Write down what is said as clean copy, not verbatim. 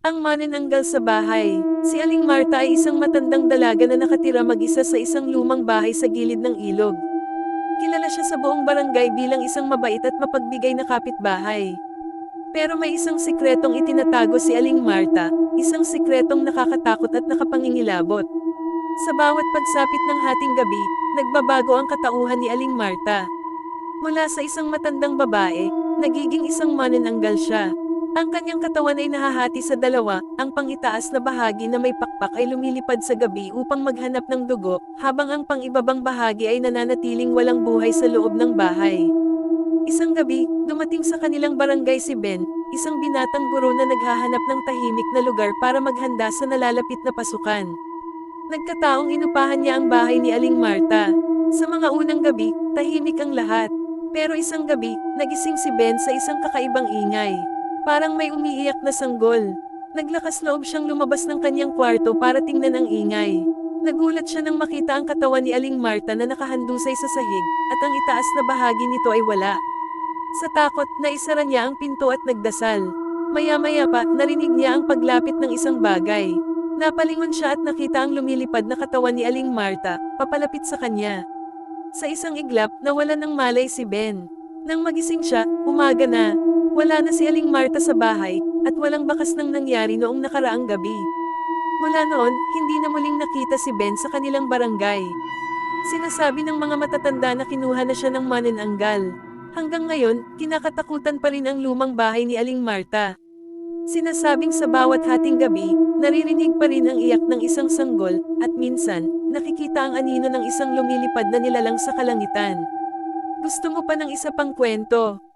Ang manananggal sa bahay. Si Aling Marta ay isang matandang dalaga na nakatira mag-isa sa isang lumang bahay sa gilid ng ilog. Kilala siya sa buong barangay bilang isang mabait at mapagbigay na kapitbahay. Pero may isang sikretong itinatago si Aling Marta, isang sikretong nakakatakot at nakapangingilabot. Sa bawat pagsapit ng hating gabi, nagbabago ang katauhan ni Aling Marta. Mula sa isang matandang babae, nagiging isang manananggal siya. Ang kanyang katawan ay nahahati sa dalawa, ang pangitaas na bahagi na may pakpak ay lumilipad sa gabi upang maghanap ng dugo, habang ang pangibabang bahagi ay nananatiling walang buhay sa loob ng bahay. Isang gabi, dumating sa kanilang barangay si Ben, isang binatang guro na naghahanap ng tahimik na lugar para maghanda sa nalalapit na pasukan. Nagkataong inupahan niya ang bahay ni Aling Marta. Sa mga unang gabi, tahimik ang lahat. Pero isang gabi, nagising si Ben sa isang kakaibang ingay. Parang may umiiyak na sanggol. Naglakas loob siyang lumabas ng kanyang kwarto para tingnan ang ingay. Nagulat siya nang makita ang katawan ni Aling Marta na nakahandusay sa sahig, at ang itaas na bahagi nito ay wala. Sa takot, naisara niya ang pinto at nagdasal. Maya-maya pa, narinig niya ang paglapit ng isang bagay. Napalingon siya at nakita ang lumilipad na katawan ni Aling Marta, papalapit sa kanya. Sa isang iglap, nawalan ng malay si Ben. Nang magising siya, umaga na. Wala na si Aling Marta sa bahay, at walang bakas ng nangyari noong nakaraang gabi. Mula noon, hindi na muling nakita si Ben sa kanilang barangay. Sinasabi ng mga matatanda na kinuha na siya ng manananggal. Hanggang ngayon, kinakatakutan pa rin ang lumang bahay ni Aling Marta. Sinasabing sa bawat hating gabi, naririnig pa rin ang iyak ng isang sanggol, at minsan, nakikita ang anino ng isang lumilipad na nilalang sa kalangitan. Gusto mo pa ng isa pang kwento?